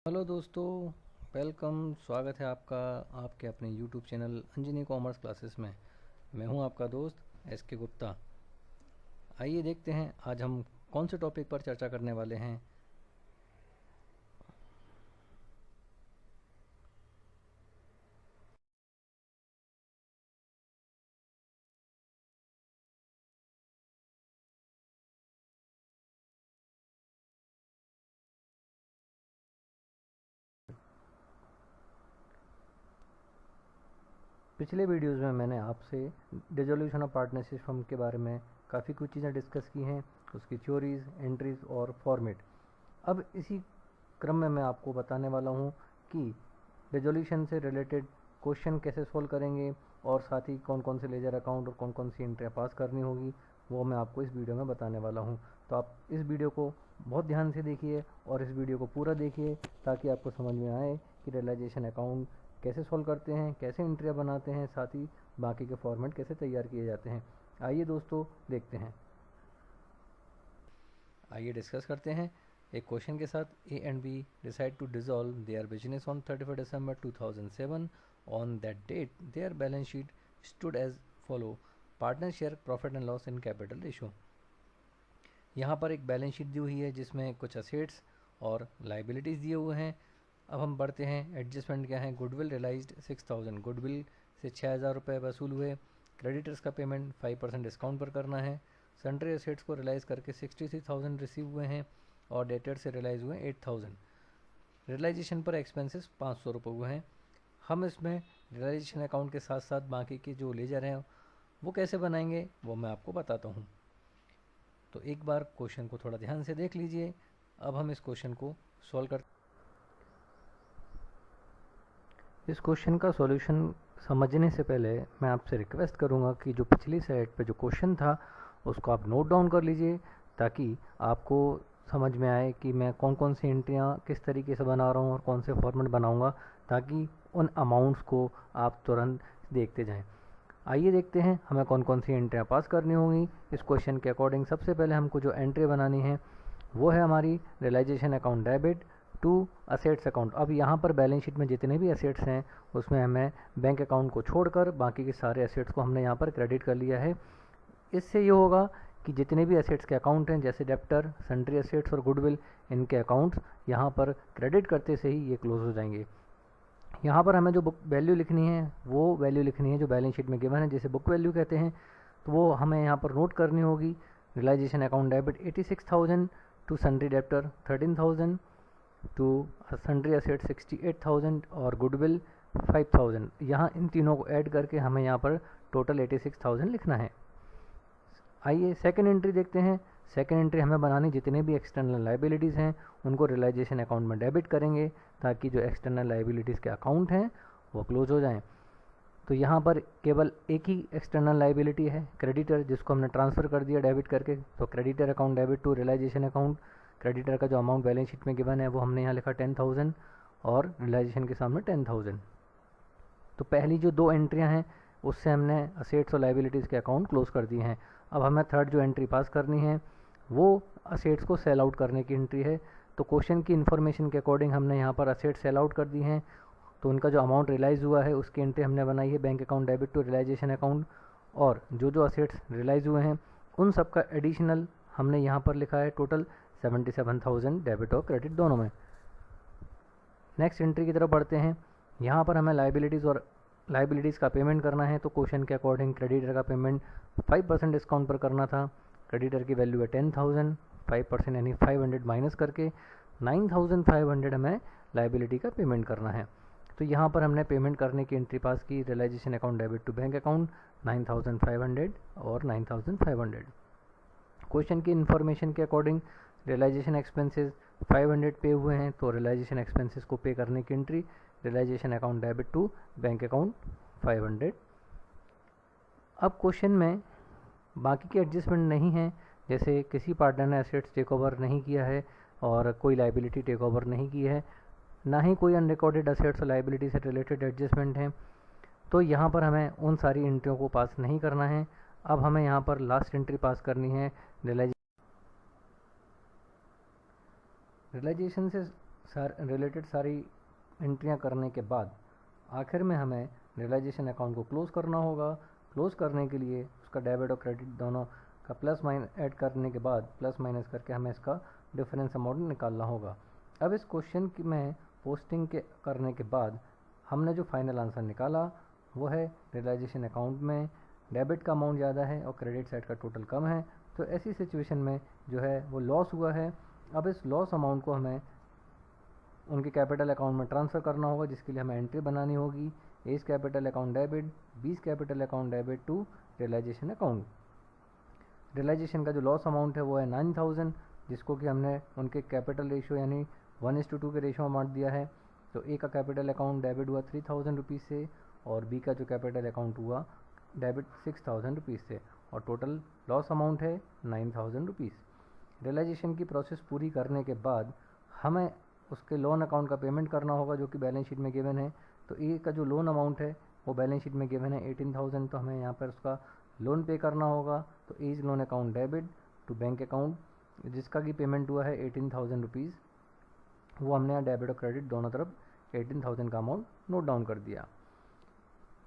Hello दोस्तों, welcome. स्वागत है आपका आपके अपने YouTube channel Anjani commerce classes में। मैं हूं आपका दोस्त एस के गुप्ता। आइए देखते हैं आज हम कौन से टॉपिक पर चर्चा करने वाले हैं। पिछले वीडियोस में मैंने आपसे डिसोल्यूशन ऑफ पार्टनरशिप फर्म के बारे में काफ़ी कुछ चीज़ें डिस्कस की हैं, उसकी थ्योरीज, एंट्रीज और फॉर्मेट। अब इसी क्रम में मैं आपको बताने वाला हूं कि डिसोल्यूशन से रिलेटेड क्वेश्चन कैसे सोल्व करेंगे और साथ ही कौन कौन से लेजर अकाउंट और कौन कौन सी एंट्रियाँ पास करनी होगी, वो मैं आपको इस वीडियो में बताने वाला हूँ। तो आप इस वीडियो को बहुत ध्यान से देखिए और इस वीडियो को पूरा देखिए ताकि आपको समझ में आए कि रियलाइजेशन अकाउंट कैसे सोल्व करते हैं, कैसे एंट्रियाँ बनाते हैं, साथ ही बाकी के फॉर्मेट कैसे तैयार किए जाते हैं। आइए दोस्तों देखते हैं। आइए डिस्कस करते हैं। एक क्वेश्चन के साथ A and B decide to dissolve their business on 31 December 2007। On that date their balance sheet stood as follow: partner share profit and loss in capital ratio. यहाँ पर एक बैलेंस शीट दी हुई है जिसमें कुछ असेट्स और लाइबिलिटीज़ दिए हुए हैं। अब हम बढ़ते हैं। एडजस्टमेंट क्या है? गुडविल रियलाइज्ड 6000, गुडविल से 6000 रुपये वसूल हुए। क्रेडिटर्स का पेमेंट 5% डिस्काउंट पर करना है। सन्ड्री एसेट्स को रियलाइज़ करके 63,000 रिसीव हुए हैं और डेटर से रियलाइज़ हुए 8000। रियलाइजेशन पर एक्सपेंसेस 500 रुपये हुए हैं। हम इसमें रियलाइजेशन अकाउंट के साथ साथ बाकी के जो लेजर हैं वो कैसे बनाएंगे वो मैं आपको बताता हूँ। तो एक बार क्वेश्चन को थोड़ा ध्यान से देख लीजिए। अब हम इस क्वेश्चन को सॉल्व कर इस क्वेश्चन का सॉल्यूशन समझने से पहले मैं आपसे रिक्वेस्ट करूंगा कि जो पिछली साइड पे जो क्वेश्चन था उसको आप नोट डाउन कर लीजिए ताकि आपको समझ में आए कि मैं कौन कौन सी एंट्रियाँ किस तरीके से बना रहा हूँ और कौन से फॉर्मेट बनाऊँगा, ताकि उन अमाउंट्स को आप तुरंत देखते जाएं। आइए देखते हैं हमें कौन कौन सी एंट्रियाँ पास करनी होंगी इस क्वेश्चन के अकॉर्डिंग। सबसे पहले हमको जो एंट्री बनानी है वो है हमारी realisation account debit to assets account. अब यहाँ पर बैलेंस शीट में जितने भी असेट्स हैं उसमें हमें बैंक अकाउंट को छोड़कर बाकी के सारे असेट्स को हमने यहाँ पर क्रेडिट कर लिया है। इससे ये होगा कि जितने भी असेट्स के अकाउंट हैं जैसे डेप्टर, सन्ड्री असेट्स और गुडविल, इनके अकाउंट्स यहाँ पर क्रेडिट करते से ही ये क्लोज हो जाएंगे। यहाँ पर हमें जो बुक वैल्यू लिखनी है वो वैल्यू लिखनी है जो बैलेंस शीट में गिवन है, जिसे बुक वैल्यू कहते हैं। तो वो हमें यहाँ पर नोट करनी होगी। Realisation account debit 86,000 to sundry debtor 13,000 to sundry asset 68,000 और गुडविल 5,000। यहाँ इन तीनों को ऐड करके हमें यहाँ पर टोटल 86,000 लिखना है। आइए सेकंड एंट्री देखते हैं। सेकंड एंट्री हमें बनानी, जितने भी एक्सटर्नल लाइबिलिटीज़ हैं उनको रियलाइजेशन अकाउंट में डेबिट करेंगे ताकि जो एक्सटर्नल लाइबिलिटीज़ के अकाउंट हैं वो क्लोज हो जाएं। तो यहाँ पर केवल एक ही एक्सटर्नल लाइबिलिटी है, क्रेडिटर, जिसको हमने ट्रांसफ़र कर दिया डेबिट करके। तो creditor account debit to realisation account. Creditor का जो अमाउंट बैलेंस शीट में गिवन है वो हमने यहाँ लिखा 10,000 और रियलाइजेशन के सामने 10,000। तो पहली जो दो एंट्रियाँ हैं उससे हमने असेट्स और लाइबिलिटीज़ के अकाउंट क्लोज कर दिए हैं। अब हमें थर्ड जो एंट्री पास करनी है वो असेट्स को सेल आउट करने की एंट्री है। तो क्वेश्चन की इन्फॉर्मेशन के अकॉर्डिंग हमने यहाँ पर असेट सेल आउट कर दी हैं। तो उनका जो अमाउंट रियलाइज़ हुआ है उसकी एंट्री हमने बनाई है bank account debit to realisation account. और जो जो असेट्स रियलाइज़ हुए हैं उन सब का एडिशनल हमने यहाँ पर लिखा है टोटल 77,000 डेबिट और क्रेडिट दोनों में। नेक्स्ट एंट्री की तरफ बढ़ते हैं। यहाँ पर हमें लाइबिलिटीज़ का पेमेंट करना है। तो क्वेश्चन के अकॉर्डिंग क्रेडिटर का पेमेंट 5% डिस्काउंट पर करना था। क्रेडिटर की वैल्यू है 10,000, 5% यानी 500 माइनस करके 9,500 हमें लाइबिलिटी का पेमेंट करना है। तो यहाँ पर हमने पेमेंट करने की एंट्री पास की, realisation account debit to bank account 9,500 और 9,500। क्वेश्चन की इन्फॉर्मेशन के अकॉर्डिंग रियलाइजेशन एक्सपेंसेस 500 पे हुए हैं, तो रियलाइजेशन एक्सपेंसेस को पे करने की entry realisation account debit to bank account 500। अब क्वेश्चन में बाकी के एडजस्टमेंट नहीं है, जैसे किसी पार्टनर ने एसेट्स टेक ओवर नहीं किया है और कोई लाइबिलिटी टेक ओवर नहीं की है, ना ही कोई अनरिकॉर्डेड एसेट्स और लाइबिलिटी से रिलेटेड एडजस्टमेंट है। तो यहाँ पर हमें उन सारी एंट्रियों को पास नहीं करना है। अब हमें यहाँ पर लास्ट एंट्री पास करनी है रियलाइजेशन से रिलेटेड सारी एंट्रियां करने के बाद आखिर में हमें रियलाइजेशन अकाउंट को क्लोज़ करना होगा। क्लोज़ करने के लिए उसका डेबिट और क्रेडिट दोनों का प्लस माइनस ऐड करने के बाद प्लस माइनस करके हमें इसका डिफरेंस अमाउंट निकालना होगा। अब इस क्वेश्चन की में पोस्टिंग के करने के बाद हमने जो फाइनल आंसर निकाला वो है रियलाइजेशन अकाउंट में डेबिट का अमाउंट ज़्यादा है और क्रेडिट साइड का टोटल कम है, तो ऐसी सिचुएशन में जो है वो लॉस हुआ है। अब इस लॉस अमाउंट को हमें उनके कैपिटल अकाउंट में ट्रांसफ़र करना होगा, जिसके लिए हमें एंट्री बनानी होगी एज कैपिटल अकाउंट डेबिट, बीस capital account debit to realisation account. Realisation का जो लॉस अमाउंट है वो है 9000, जिसको कि हमने उनके कैपिटल रेशियो यानी 1:2 के रेशियो में बांट दिया है। तो ए का कैपिटल अकाउंट डेबिट हुआ 3000 रुपीज़ से और बी का जो कैपिटल अकाउंट हुआ डेबिट 6000 रुपीज़ से, और टोटल लॉस अमाउंट है 9000 रुपीज़। रियलाइजेशन की प्रोसेस पूरी करने के बाद हमें उसके लोन अकाउंट का पेमेंट करना होगा जो कि बैलेंस शीट में गिवन है। तो ए का जो लोन अमाउंट है वो बैलेंस शीट में गिवन है 18000, तो हमें यहाँ पर उसका लोन पे करना होगा। तो as loan account debit to bank account जिसका कि पेमेंट हुआ है 18000 रुपीज़, वो हमने यहाँ डेबिट और क्रेडिट दोनों तरफ 18000 का अमाउंट नोट डाउन कर दिया।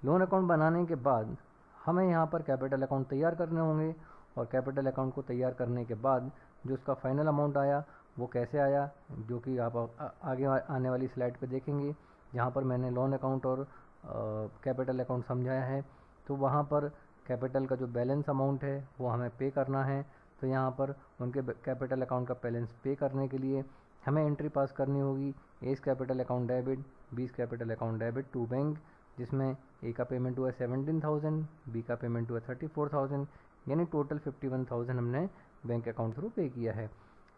लोन अकाउंट बनाने के बाद हमें यहाँ पर कैपिटल अकाउंट तैयार करने होंगे, और कैपिटल अकाउंट को तैयार करने के बाद जो उसका फाइनल अमाउंट आया वो कैसे आया, जो कि आप आगे आने वाली स्लाइड पे देखेंगे, जहाँ पर मैंने लोन अकाउंट और कैपिटल अकाउंट समझाया है। तो वहाँ पर कैपिटल का जो बैलेंस अमाउंट है वो हमें पे करना है। तो यहाँ पर उनके कैपिटल अकाउंट का बैलेंस पे करने के लिए हमें एंट्री पास करनी होगी एज कैपिटल अकाउंट डेबिट, बीस capital account debit to bank, जिसमें ए का पेमेंट हुआ 17000, बी का पेमेंट हुआ 34000, यानी टोटल 51000 हमने बैंक अकाउंट थ्रू पे किया है।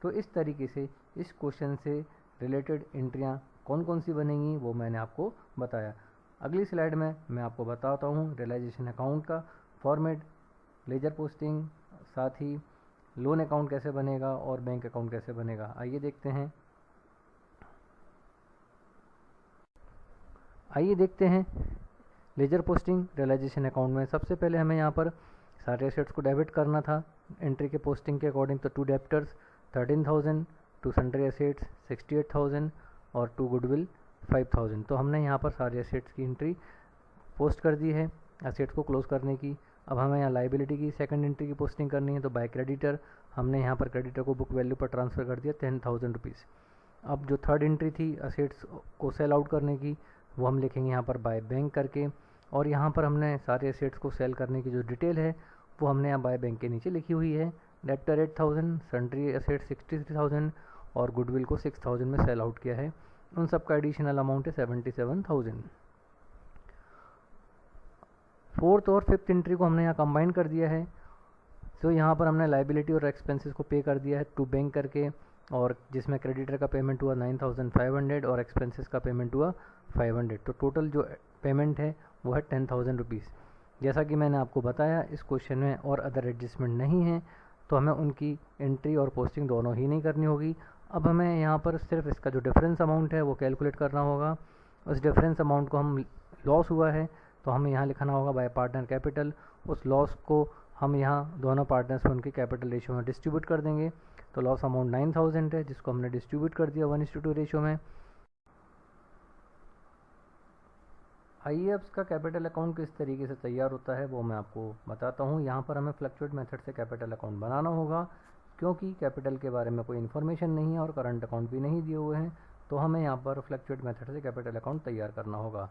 तो इस तरीके से इस क्वेश्चन से रिलेटेड एंट्रियाँ कौन कौन सी बनेंगी वो मैंने आपको बताया। अगली स्लाइड में मैं आपको बताता हूँ रियलाइजेशन अकाउंट का फॉर्मेट, लेजर पोस्टिंग, साथ ही लोन अकाउंट कैसे बनेगा और बैंक अकाउंट कैसे बनेगा। आइए देखते हैं लेजर पोस्टिंग रियलाइजेशन अकाउंट में। सबसे पहले हमें यहाँ पर सारे एसेट्स को डेबिट करना था एंट्री के पोस्टिंग के अकॉर्डिंग। तो to debtors 13000, to sundry assets 68000 और टू गुडविल 5000। तो हमने यहाँ पर सारे एसेट्स की एंट्री पोस्ट कर दी है एसेट्स को क्लोज करने की। अब हमें यहाँ लाइबिलिटी की सेकंड एंट्री की पोस्टिंग करनी है। तो बाय क्रेडिटर हमने यहाँ पर क्रेडिटर को बुक वैल्यू पर ट्रांसफ़र कर दिया 10000 रुपीज़। अब जो थर्ड एंट्री थी एसेट्स को सेल आउट करने की वो हम लिखेंगे यहाँ पर बाय बैंक करके, और यहाँ पर हमने सारे एसेट्स को सेल करने की जो डिटेल है वो हमने यहाँ बाय बैंक के नीचे लिखी हुई है। डेप्टर 8000, सन्ड्री एसेट 63000 और गुडविल को 6000 में सेल आउट किया है। उन सब का एडिशनल अमाउंट है 77000। फोर्थ और फिफ्थ एंट्री को हमने यहाँ कंबाइन कर दिया है। तो यहाँ पर हमने लाइबिलिटी और एक्सपेंसेस को पे कर दिया है टू बैंक करके, और जिसमें क्रेडिटर का पेमेंट हुआ 9500 और एक्सपेंसेस का पेमेंट हुआ 500। तो टोटल जो पेमेंट है वो है 10000 रुपीज़। जैसा कि मैंने आपको बताया इस क्वेश्चन में और अदर एडजस्टमेंट नहीं है, तो हमें उनकी एंट्री और पोस्टिंग दोनों ही नहीं करनी होगी। अब हमें यहाँ पर सिर्फ इसका जो डिफरेंस अमाउंट है वो कैलकुलेट करना होगा। उस डिफरेंस अमाउंट को हम लॉस हुआ है तो हमें यहाँ लिखना होगा बाय पार्टनर कैपिटल। उस लॉस को हम यहाँ दोनों पार्टनर्स में उनके कैपिटल रेशियो में डिस्ट्रीब्यूट कर देंगे। तो लॉस अमाउंट 9000 है जिसको हमने डिस्ट्रीब्यूट कर दिया 1:2 रेशियो में। IEFs का कैपिटल अकाउंट किस तरीके से तैयार होता है वो मैं आपको बताता हूँ। यहाँ पर हमें फ्लक्चुएट मेथड से कैपिटल अकाउंट बनाना होगा, क्योंकि कैपिटल के बारे में कोई इन्फॉर्मेशन नहीं है और करंट अकाउंट भी नहीं दिए हुए हैं। तो हमें यहाँ पर फ्लक्चुएट मेथड से कैपिटल अकाउंट तैयार करना होगा।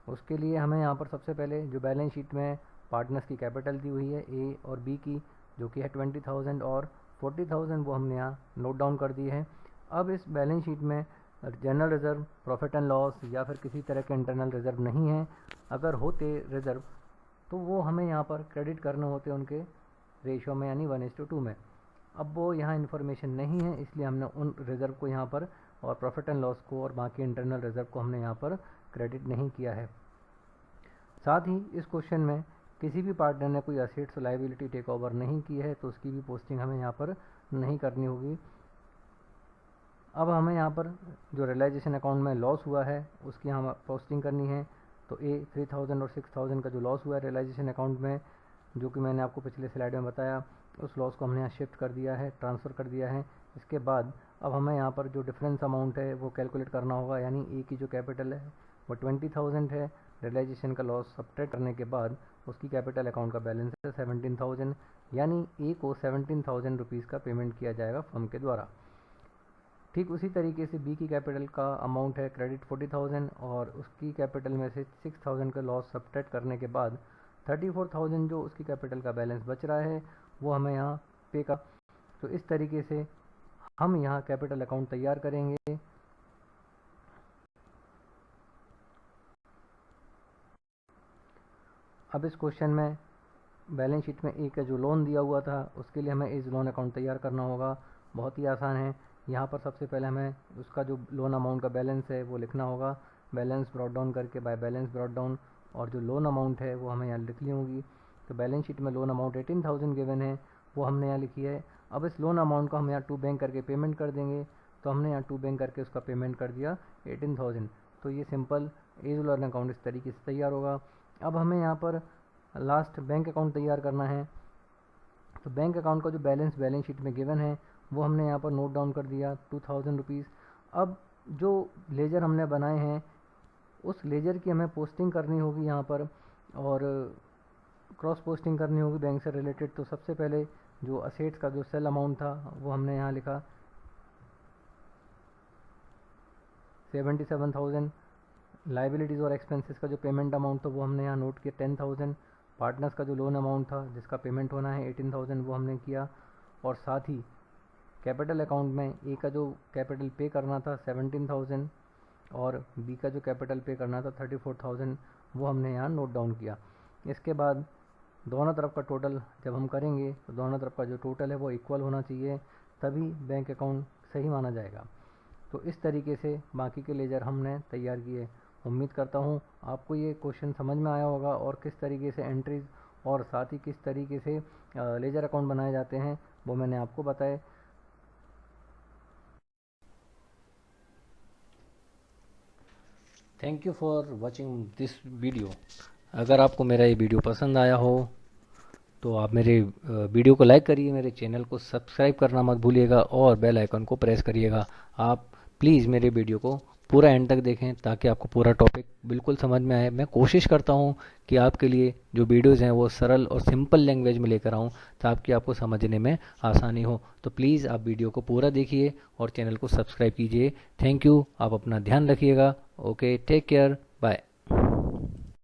उसके लिए हमें यहाँ पर सबसे पहले जो बैलेंस शीट में पार्टनर्स की कैपिटल दी हुई है ए और बी की, जो कि है 20000 और 40000, वो हमने यहाँ नोट डाउन कर दी है। अब इस बैलेंस शीट में general reserve, profit and loss या फिर किसी तरह के इंटरनल रिज़र्व नहीं है। अगर होते रिज़र्व तो वो हमें यहाँ पर क्रेडिट करने होते उनके रेशियो में यानी 1:2 में। अब वो यहाँ इन्फॉर्मेशन नहीं है, इसलिए हमने उन रिज़र्व को यहाँ पर और प्रॉफिट एंड लॉस को और बाकी इंटरनल रिज़र्व को हमने यहाँ पर क्रेडिट नहीं किया है। साथ ही इस क्वेश्चन में किसी भी पार्टनर ने कोई असेट्स लायबिलिटी टेक ओवर नहीं की है तो उसकी भी पोस्टिंग हमें यहाँ पर नहीं करनी होगी। अब हमें यहाँ पर जो रियलाइजेशन अकाउंट में लॉस हुआ है उसकी हम पोस्टिंग करनी है। तो ए 3000 और 6000 का जो लॉस हुआ है रियलाइजेशन अकाउंट में, जो कि मैंने आपको पिछले स्लाइड में बताया, उस लॉस को हमने यहाँ शिफ्ट कर दिया है, ट्रांसफ़र कर दिया है। इसके बाद अब हमें यहाँ पर जो डिफरेंस अमाउंट है वो कैलकुलेट करना होगा, यानी ए की जो कैपिटल है वो 20,000 है, रियलाइजेशन का लॉस सब्ट्रैक्ट करने के बाद उसकी कैपिटल अकाउंट का बैलेंस है 17,000, यानी ए को 17,000 रुपीज़ का पेमेंट किया जाएगा फर्म के द्वारा। ठीक उसी तरीके से बी की कैपिटल का अमाउंट है क्रेडिट 40,000 और उसकी कैपिटल में से 6,000 का लॉस सब्ट्रैक्ट करने के बाद 34,000 जो उसकी कैपिटल का बैलेंस बच रहा है वो हमें यहाँ पे का। तो इस तरीके से हम यहाँ कैपिटल अकाउंट तैयार करेंगे। अब इस क्वेश्चन में बैलेंस शीट में ए का जो लोन दिया हुआ था उसके लिए हमें इस लोन अकाउंट तैयार करना होगा। बहुत ही आसान है। यहाँ पर सबसे पहले हमें उसका जो लोन अमाउंट का बैलेंस है वो लिखना होगा, बैलेंस ब्रॉट डाउन करके बाय बैलेंस ब्रॉट डाउन, और जो लोन अमाउंट है वो हमें यहाँ लिख ली होगी। तो बैलेंस शीट में लोन अमाउंट 18,000 गिवन है, वो हमने यहाँ लिखी है। अब इस लोन अमाउंट को हम यहाँ टू बैंक करके पेमेंट कर देंगे, तो हमने यहाँ टू बैंक करके उसका पेमेंट कर दिया 18,000। तो ये सिंपल एज लोन अकाउंट इस तरीके से तैयार होगा। अब हमें यहाँ पर लास्ट बैंक अकाउंट तैयार करना है। तो बैंक अकाउंट का जो बैलेंस शीट में गिवन है वो हमने यहाँ पर नोट डाउन कर दिया 2,000 रुपीज़। अब जो लेजर हमने बनाए हैं उस लेजर की हमें पोस्टिंग करनी होगी यहाँ पर, और क्रॉस पोस्टिंग करनी होगी बैंक से रिलेटेड। तो सबसे पहले जो असेट्स का जो सेल अमाउंट था वो हमने यहाँ लिखा 77,000। लाइबिलिटीज़ और एक्सपेंसेस का जो पेमेंट अमाउंट था वो हमने यहाँ नोट किया 10,000। पार्टनर्स का जो लोन अमाउंट था जिसका पेमेंट होना है 18,000 वो हमने किया। और साथ ही कैपिटल अकाउंट में ए का जो कैपिटल पे करना था 17,000 और बी का जो कैपिटल पे करना था 34,000 वो हमने यहाँ नोट डाउन किया। इसके बाद दोनों तरफ का टोटल जब हम करेंगे तो दोनों तरफ का जो टोटल है वो इक्वल होना चाहिए, तभी बैंक अकाउंट सही माना जाएगा। तो इस तरीके से बाकी के लेजर हमने तैयार किए। उम्मीद करता हूँ आपको ये क्वेश्चन समझ में आया होगा और किस तरीके से एंट्रीज और साथ ही किस तरीके से लेजर अकाउंट बनाए जाते हैं वो मैंने आपको बताए। Thank you for watching this video. अगर आपको मेरा ये वीडियो पसंद आया हो तो आप मेरे वीडियो को लाइक करिए, मेरे चैनल को सब्सक्राइब करना मत भूलिएगा और बेल आइकन को प्रेस करिएगा। आप प्लीज़ मेरे वीडियो को पूरा एंड तक देखें ताकि आपको पूरा टॉपिक बिल्कुल समझ में आए। मैं कोशिश करता हूँ कि आपके लिए जो वीडियोज़ हैं वो सरल और सिंपल लैंग्वेज में लेकर आऊँ ताकि आपको समझने में आसानी हो। तो प्लीज़ आप वीडियो को पूरा देखिए और चैनल को सब्सक्राइब कीजिए। Thank you. आप अपना ध्यान रखिएगा। Okay, take care, bye.